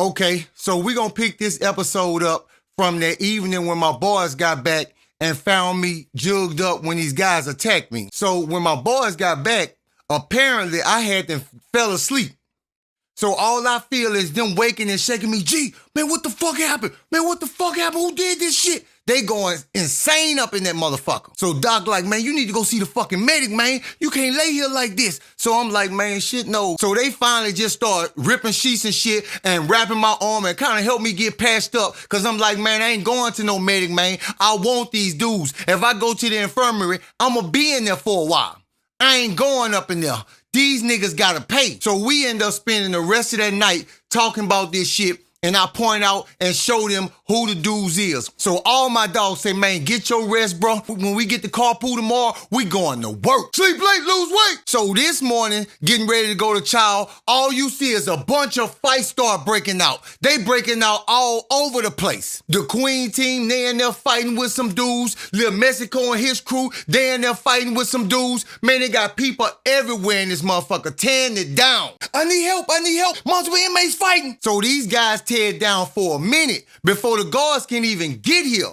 Okay, so we gonna pick this episode up from that evening when my boys got back and found me jugged up when these guys attacked me. So when my boys got back, apparently I had them fell asleep. So all I feel is them waking and shaking me. G, man, what the fuck happened? Man, what the fuck happened? Who did this shit? They going insane up in that motherfucker. So Doc like, man, you need to go see the fucking medic, man. You can't lay here like this. So I'm like, man, shit, no. So they finally just start ripping sheets and shit and wrapping my arm and kind of help me get patched up. Cause I'm like, man, I ain't going to no medic, man. I want these dudes. If I go to the infirmary, I'm gonna be in there for a while. I ain't going up in there. These niggas gotta pay. So we end up spending the rest of that night talking about this shit, and I point out and show them who the dudes is. So all my dogs say, man, get your rest, bro. When we get the carpool tomorrow, we going to work. Sleep late, lose weight. So this morning, getting ready to go to chow, all you see is a bunch of fights start breaking out. They breaking out all over the place. The Queen team, they in there fighting with some dudes. Lil Mexico and his crew, they in there fighting with some dudes. Man, they got people everywhere in this motherfucker tearing it down. I need help. Multiple inmates fighting. So these guys tear it down for a minute before the guards can even get here.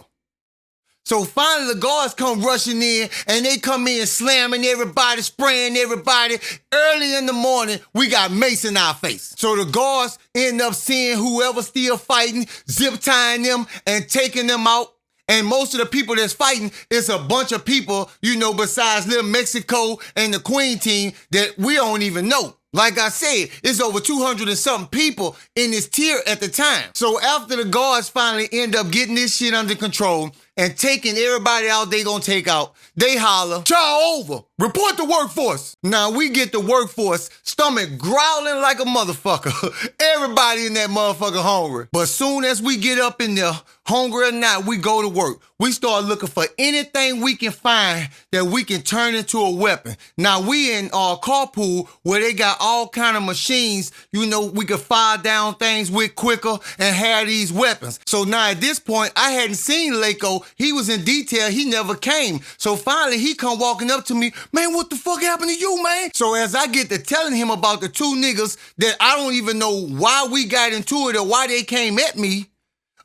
So finally the guards come rushing in and they come in slamming everybody, spraying everybody. Early in the morning, we got mace in our face. So the guards end up seeing whoever still fighting, zip tying them and taking them out. And most of the people that's fighting, it's a bunch of people, you know, besides Little Mexico and the Queen team that we don't even know. Like I said, it's over 200 and something people in this tier at the time. So after the guards finally end up getting this shit under control and taking everybody out they gonna take out, they holler, chow over, report the workforce. Now we get the workforce, stomach growling like a motherfucker. Everybody in that motherfucker hungry. But soon as we get up in there, hungry or not, we go to work. We start looking for anything we can find that we can turn into a weapon. Now we in our carpool where they got all kind of machines, you know, we could fire down things with quicker and have these weapons. So now at this point, I hadn't seen Laco. He was in detail. He never came. So finally he come walking up to me, man, what the fuck happened to you, man? So as I get to telling him about the two niggas that I don't even know why we got into it or why they came at me,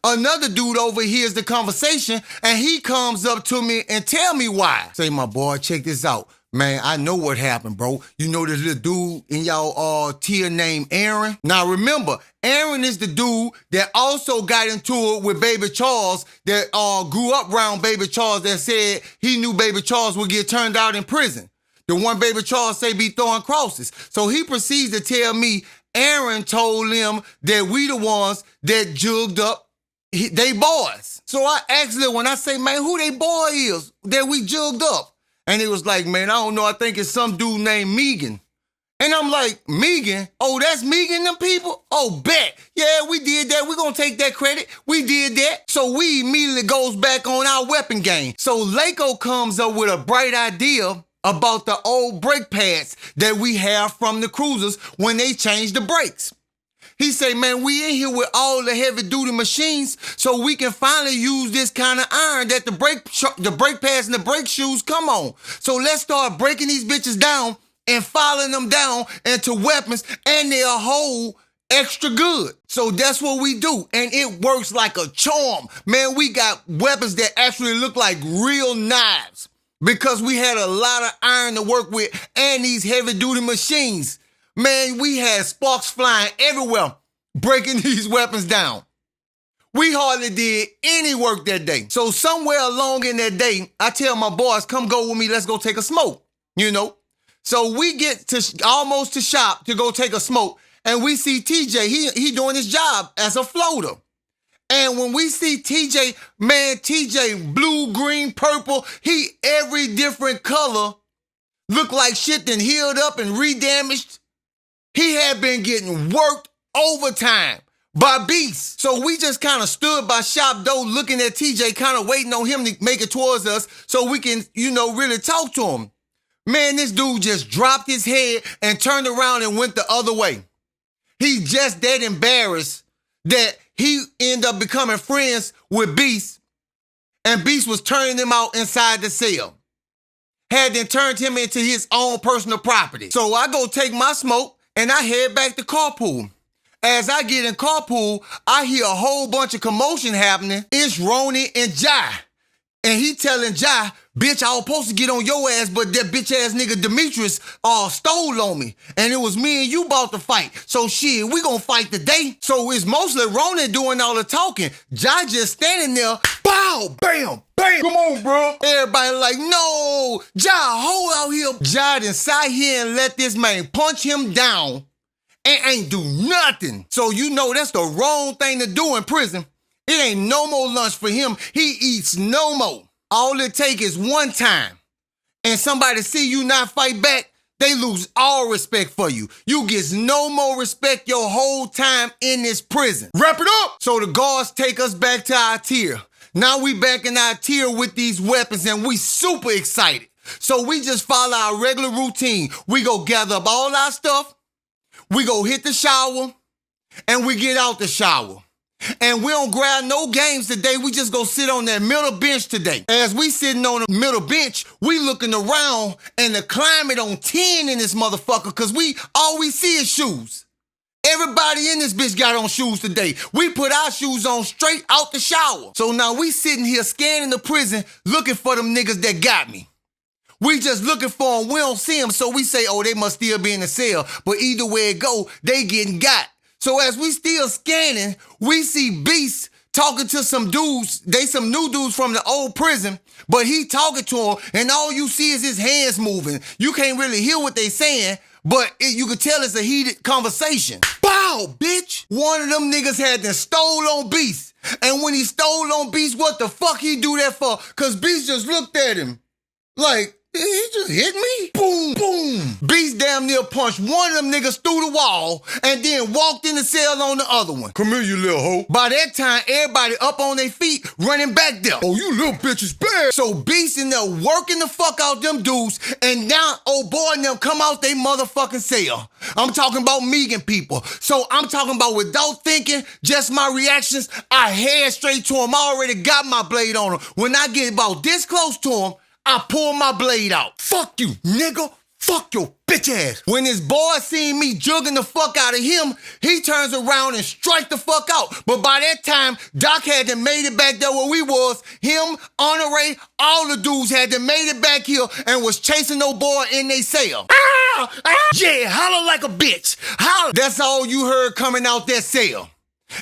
another dude overhears the conversation and he comes up to me and tell me why. Say, my boy, check this out. Man, I know what happened, bro. You know this little dude in y'all tier named Aaron? Now remember, Aaron is the dude that also got into it with Baby Charles that grew up around Baby Charles that said he knew Baby Charles would get turned out in prison. The one Baby Charles say be throwing crosses. So he proceeds to tell me Aaron told him that we the ones that jugged up they boys. So I asked them when I say, man, who they boy is that we jugged up? And he was like, man, I don't know. I think it's some dude named Megan. And I'm like, Megan? Oh, that's Megan, them people? Oh, bet. Yeah, we did that. We're going to take that credit. We did that. So we immediately goes back on our weapon game. So Laco comes up with a bright idea about the old brake pads that we have from the cruisers when they changed the brakes. He say, man, we in here with all the heavy duty machines so we can finally use this kind of iron that the brake pads and the brake shoes come on. So let's start breaking these bitches down and filing them down into weapons and they're a whole extra good. So that's what we do. And it works like a charm. Man, we got weapons that actually look like real knives because we had a lot of iron to work with and these heavy duty machines. Man, we had sparks flying everywhere, breaking these weapons down. We hardly did any work that day. So somewhere along in that day, I tell my boys, come go with me, let's go take a smoke, you know? So we get to almost to shop to go take a smoke, and we see TJ, he doing his job as a floater. And when we see TJ, man, TJ, blue, green, purple, he every different color, look like shit then healed up and redamaged. He had been getting worked overtime by beasts. So we just kind of stood by shop door looking at TJ, kind of waiting on him to make it towards us so we can, you know, really talk to him. Man, this dude just dropped his head and turned around and went the other way. He's just that embarrassed that he ended up becoming friends with Beast, and Beast was turning him out inside the cell. Had then turned him into his own personal property. So I go take my smoke, and I head back to carpool. As I get in carpool, I hear a whole bunch of commotion happening. It's Ronnie and Jai. And he telling Jai, bitch, I was supposed to get on your ass, but that bitch ass nigga Demetrius stole on me. And it was me and you about to fight. So shit, we gonna fight today. So it's mostly Ronnie doing all the talking. Jai just standing there, bow, bam, bam. Come on, bro. Everybody like, no, Jai, hold out here. Jai done sat here and let this man punch him down and ain't do nothing. So you know that's the wrong thing to do in prison. It ain't no more lunch for him. He eats no more. All it take is one time. And somebody see you not fight back, they lose all respect for you. You get no more respect your whole time in this prison. Wrap it up. So the guards take us back to our tier. Now we back in our tier with these weapons and we super excited. So we just follow our regular routine. We go gather up all our stuff. We go hit the shower and we get out the shower. And we don't grab no games today. We just go sit on that middle bench today. As we sitting on the middle bench, we looking around and the climate on 10 in this motherfucker because all we see is shoes. Everybody in this bitch got on shoes today. We put our shoes on straight out the shower. So now we sitting here scanning the prison looking for them niggas that got me. We just looking for them. We don't see them. So we say, oh, they must still be in the cell. But either way it go, they getting got. So as we still scanning, we see Beast talking to some dudes. They some new dudes from the old prison, but he talking to them, and all you see is his hands moving. You can't really hear what they saying, but you can tell it's a heated conversation. Bow, bitch! One of them niggas had to stole on Beast. And when he stole on Beast, what the fuck he do that for? Cause Beast just looked at him like, he just hit me? Boom, boom. Beast damn near punched one of them niggas through the wall and then walked in the cell on the other one. Come here, you little hoe. By that time, everybody up on their feet running back there. Oh, you little bitch is bad. So Beast in there working the fuck out them dudes, and now old boy and them come out they motherfucking cell. I'm talking about Megan people. So I'm talking about without thinking, just my reactions, I head straight to him. I already got my blade on him. When I get about this close to him, I pull my blade out. Fuck you, nigga. Fuck your bitch ass. When his boy seen me jugging the fuck out of him, he turns around and strike the fuck out. But by that time, Doc had to made it back there where we was. Him, Honore, all the dudes had to made it back here and was chasing no boy in they cell. Ah! Ah! Yeah, holler like a bitch. Holler. That's all you heard coming out that cell.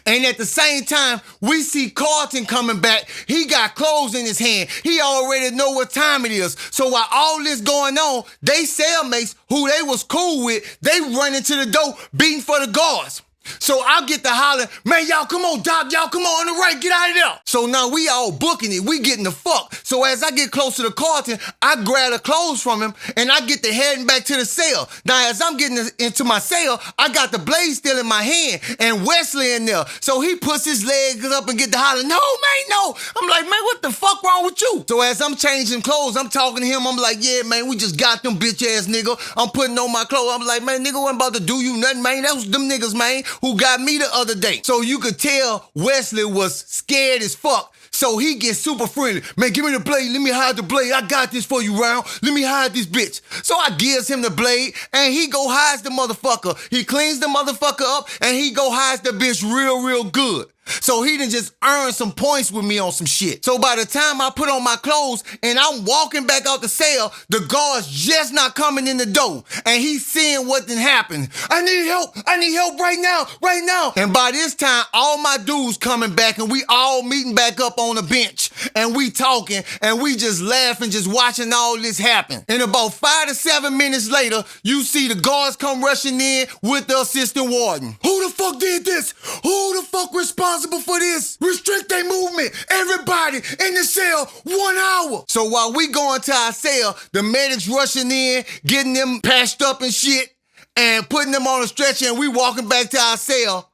And at the same time, we see Carlton coming back. He got clothes in his hand. He already know what time it is. So while all this going on, they cellmates who they was cool with, they run into the door beating for the guards. So I get to holler, man, y'all come on, Doc, y'all come on the right, get out of there. So now we all booking it, we getting the fuck. So as I get closer to Carlton, I grab the clothes from him and I get to heading back to the cell. Now as I'm getting into my cell, I got the blade still in my hand and Wesley in there. So he puts his legs up and get to holler, no, man, no. I'm like, man, what the fuck wrong with you? So as I'm changing clothes, I'm talking to him, I'm like, yeah, man, we just got them bitch ass nigga. I'm putting on my clothes. I'm like, man, nigga wasn't about to do you nothing, man. That was them niggas, man, who got me the other day. So you could tell Wesley was scared as fuck. So he gets super friendly. Man, give me the blade. Let me hide the blade. I got this for you, Round. Let me hide this bitch. So I gives him the blade, and he go hides the motherfucker. He cleans the motherfucker up, and he go hides the bitch real good. So he done just earned some points with me on some shit. So by the time I put on my clothes and I'm walking back out the cell, the guard's just not coming in the door. And he's seeing what done happened. I need help right now. And by this time, all my dudes coming back and we all meeting back up on the bench. And we talking and we just laughing, just watching all this happen. And about 5 to 7 minutes later, you see the guards come rushing in with the assistant warden. Who the fuck did this? Who the fuck responsible for this? Restrict their movement. Everybody in the cell, 1 hour. So while we going to our cell, the medics rushing in, getting them patched up and shit, and putting them on a stretcher, and we walking back to our cell,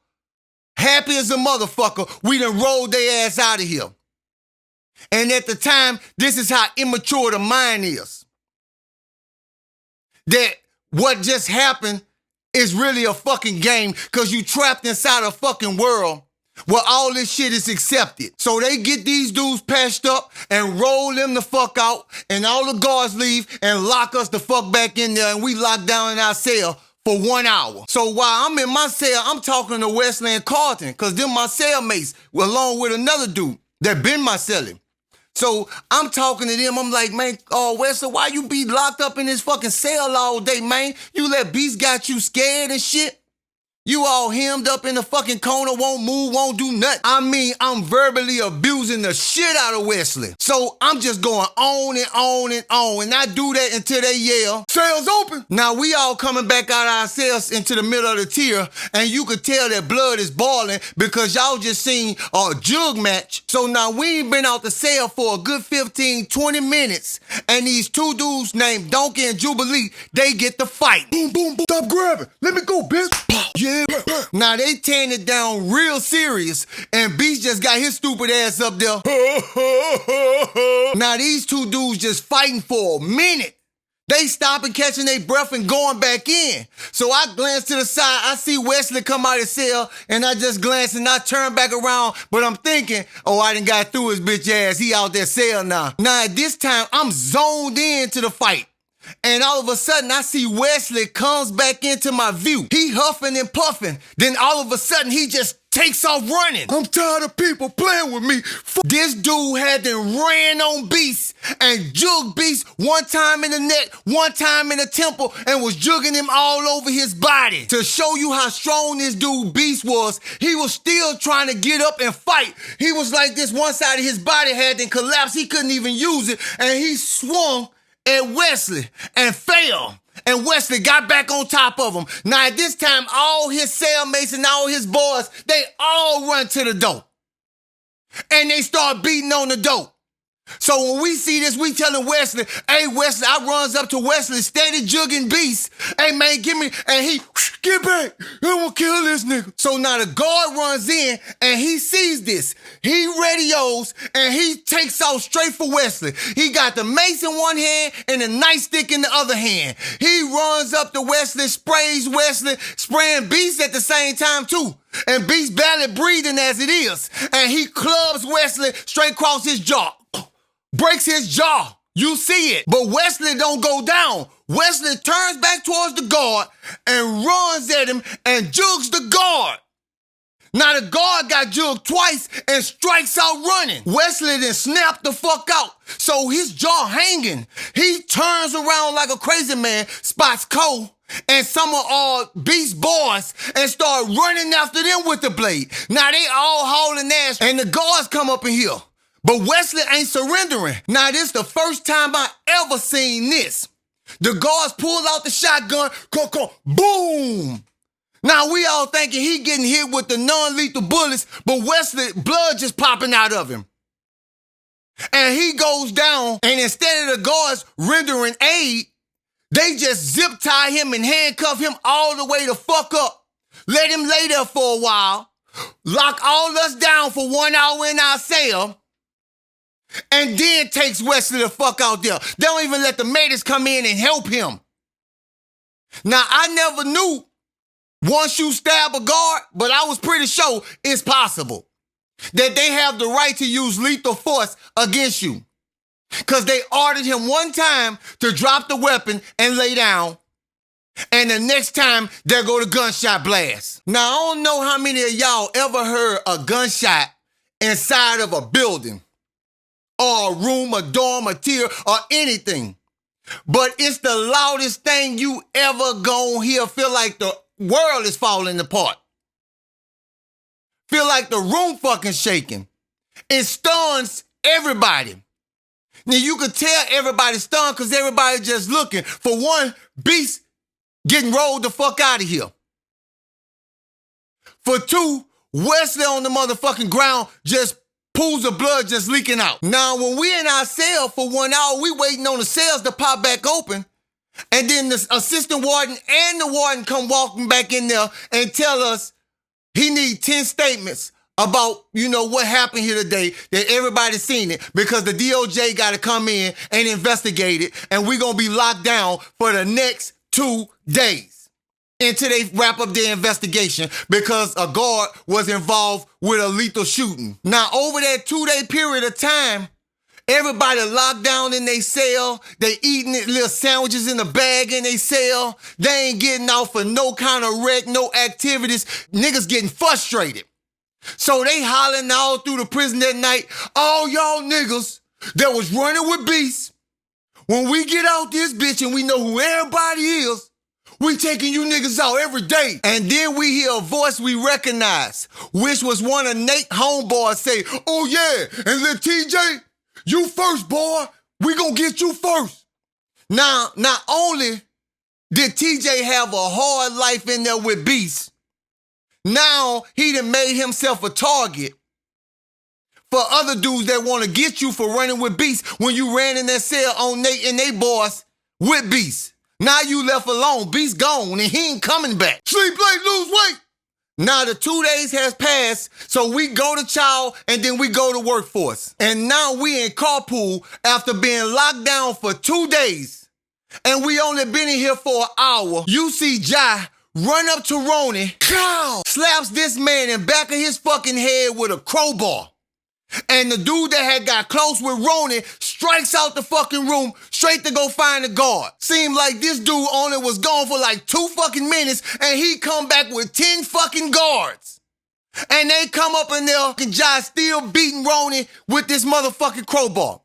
happy as a motherfucker, we done rolled their ass out of here. And at the time, this is how immature the mind is. That what just happened is really a fucking game because you trapped inside a fucking world where all this shit is accepted. So they get these dudes patched up and roll them the fuck out, and all the guards leave and lock us the fuck back in there, and we lock down in our cell for 1 hour. So while I'm in my cell, I'm talking to Wesley and Carlton, because them my cellmates, along with another dude that been my cellie. So I'm talking to them. I'm like, man, Wesley, why you be locked up in this fucking cell all day, man? You let Beast got you scared and shit? You all hemmed up in the fucking corner, won't move, won't do nothing. I mean, I'm verbally abusing the shit out of Wesley. So I'm just going on and on and on. And I do that until they yell, "Cells open." Now we all coming back out of our cells into the middle of the tier. And you could tell that blood is boiling because y'all just seen a jug match. So now we ain't been out the cell for a good 15, 20 minutes. And these two dudes named Donkey and Jubilee, they get to fight. Boom, boom, boom. Stop grabbing. Let me go, bitch. Yeah. Now they tearing it down real serious, and Beast just got his stupid ass up there. Now these two dudes just fighting for a minute. They stopping, catching their breath, and going back in. So I glance to the side, I see Wesley come out of his cell, and I just glance and I turn back around, but I'm thinking, oh, I done got through his bitch ass. He out there cell now. Now at this time, I'm zoned into the fight. And all of a sudden, I see Wesley comes back into my view. He huffing and puffing. Then all of a sudden, he just takes off running. I'm tired of people playing with me. This dude had then ran on Beast and jugged Beast one time in the neck, one time in the temple, and was jugging him all over his body. To show you how strong this dude Beast was, he was still trying to get up and fight. He was like this, one side of his body had then collapsed. He couldn't even use it, and he swung at Wesley and fell. And Wesley got back on top of him. Now at this time, all his cellmates and all his boys, they all run to the door. And they start beating on the door. So when we see this, we telling Wesley, hey, Wesley, I runs up to Wesley, steady jugging Beast. Hey, man, give me, and he, get back. I want to kill this nigga. So now the guard runs in, and he sees this. He radios, and he takes off straight for Wesley. He got the mace in one hand and the nightstick in the other hand. He runs up to Wesley, sprays Wesley, spraying Beast at the same time, too. And Beast barely breathing as it is. And he clubs Wesley straight across his jaw. Breaks his jaw. You see it. But Wesley don't go down. Wesley turns back towards the guard and runs at him and jugs the guard. Now the guard got jugged twice and strikes out running. Wesley then snapped the fuck out. So his jaw hanging. He turns around like a crazy man, spots Cole and some of Beast boys and start running after them with the blade. Now they all hauling ass and the guards come up in here. But Wesley ain't surrendering. Now, this the first time I ever seen this. The guards pulled out the shotgun, boom! Now, we all thinking he getting hit with the non-lethal bullets, but Wesley, blood just popping out of him. And he goes down, and instead of the guards rendering aid, they just zip tie him and handcuff him all the way the fuck up. Let him lay there for a while, lock all us down for 1 hour in our cell, and then takes Wesley the fuck out there. They don't even let the medics come in and help him. Now, I never knew once you stab a guard, but I was pretty sure it's possible that they have the right to use lethal force against you. Because they ordered him one time to drop the weapon and lay down, and the next time, there go the gunshot blast. Now, I don't know how many of y'all ever heard a gunshot inside of a building, or a room, a dorm, a tier, or anything. But it's the loudest thing you ever gonna hear. Feel like the world is falling apart. Feel like the room fucking shaking. It stuns everybody. Now you can tell everybody's stunned because everybody's just looking. For one, Beast getting rolled the fuck out of here. For two, Wesley on the motherfucking ground just pools of blood just leaking out. Now, when we in our cell for 1 hour, we waiting on the cells to pop back open. And then the assistant warden and the warden come walking back in there and tell us he need 10 statements about, what happened here today, that everybody's seen it, because the DOJ got to come in and investigate it, and we're going to be locked down for the next 2 days until they wrap up their investigation because a guard was involved with a lethal shooting. Now, over that 2-day period of time, Everybody locked down in they cell. They eating little sandwiches in the bag in they cell. They ain't getting out for no kind of wreck, no activities. Niggas getting frustrated. So they hollering all through the prison that night, all y'all niggas that was running with beasts, when we get out this bitch and we know who everybody is, we taking you niggas out every day. And then we hear a voice we recognize, which was one of Nate's homeboys say, oh yeah, and little TJ, you first, boy. We gonna get you first. Now, not only did TJ have a hard life in there with beasts, now he done made himself a target for other dudes that want to get you for running with beasts when you ran in that cell on Nate and they boys with beasts. Now you left alone. Beast gone and he ain't coming back. Sleep late, lose weight. Now the 2 days has passed, so we go to child and then we go to workforce. And now we in carpool after being locked down for 2 days. And we only been in here for an hour. You see Jai run up to Ronnie, slaps this man in back of his fucking head with a crowbar. And the dude that had got close with Ronnie strikes out the fucking room straight to go find the guard. Seemed like this dude only was gone for like 2 fucking minutes and he come back with 10 fucking guards. And they come up in there and Jai still beating Ronnie with this motherfucking crowbar.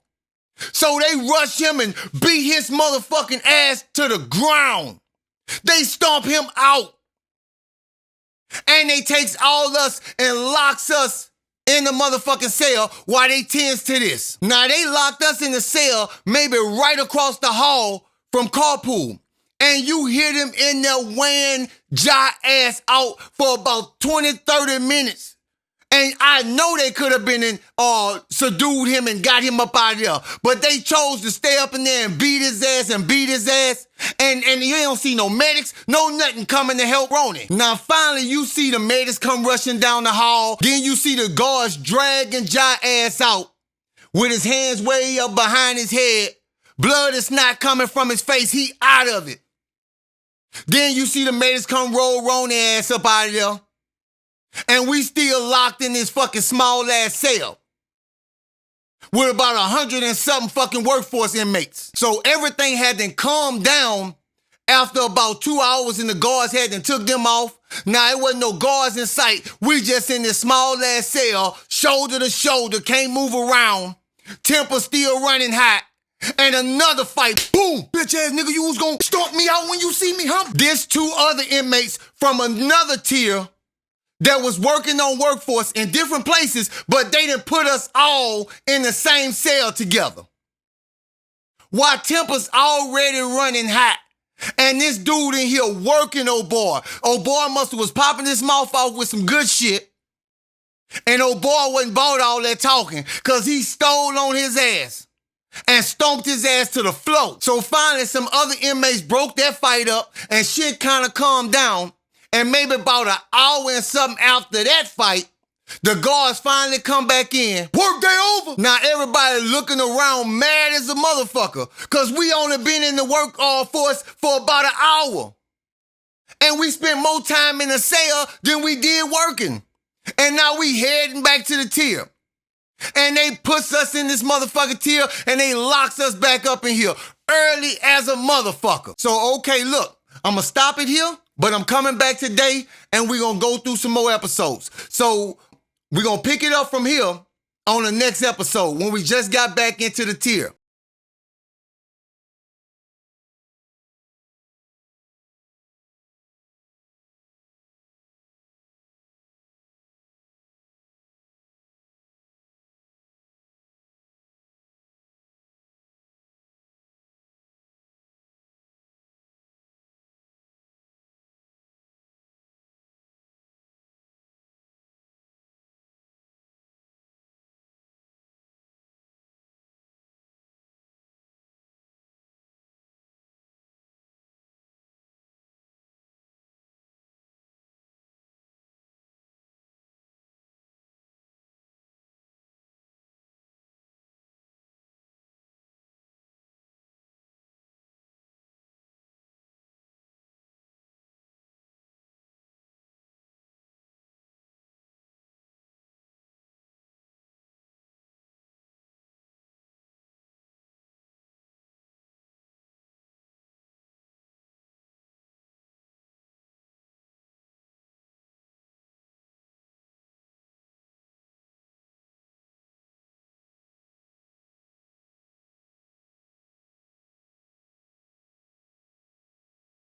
So they rush him and beat his motherfucking ass to the ground. They stomp him out. And they takes all us and locks us in the motherfucking cell while they tends to this. Now, they locked us in the cell maybe right across the hall from carpool. And you hear them in there weighing Jai ass out for about 20, 30 minutes. And I know they could have been in, subdued him and got him up out of there. But they chose to stay up in there and beat his ass and beat his ass. And you don't see no medics, no nothing coming to help Ronnie. Now, finally, you see the medics come rushing down the hall. Then you see the guards dragging Jai ass out with his hands way up behind his head. Blood is not coming from his face. He out of it. Then you see the medics come roll Ronnie ass up out of there. And we still locked in this fucking small ass cell with about 100 and something fucking workforce inmates. So everything had then calmed down after about 2 hours and the guards had then took them off. Now it wasn't no guards in sight. We just in this small ass cell, shoulder to shoulder, can't move around. Temper still running hot. And another fight, boom, bitch ass nigga, you was gonna stomp me out when you see me, huh? There's 2 other inmates from another tier that was working on workforce in different places, but they didn't put us all in the same cell together. While Temper's already running hot, and this dude in here working, old boy. Old boy must have was popping his mouth off with some good shit, and old boy wasn't bought all that talking, cause he stole on his ass and stomped his ass to the floor. So finally, some other inmates broke that fight up, and shit kind of calmed down. And maybe about an hour and something after that fight, the guards finally come back in. Work day over. Now everybody looking around mad as a motherfucker because we only been in the work force for about an hour. And we spent more time in the cell than we did working. And now we heading back to the tier. And they puts us in this motherfucking tier and they locks us back up in here early as a motherfucker. So, okay, look, I'm going to stop it here. But I'm coming back today, and we're going to go through some more episodes. So we're going to pick it up from here on the next episode when we just got back into the tier.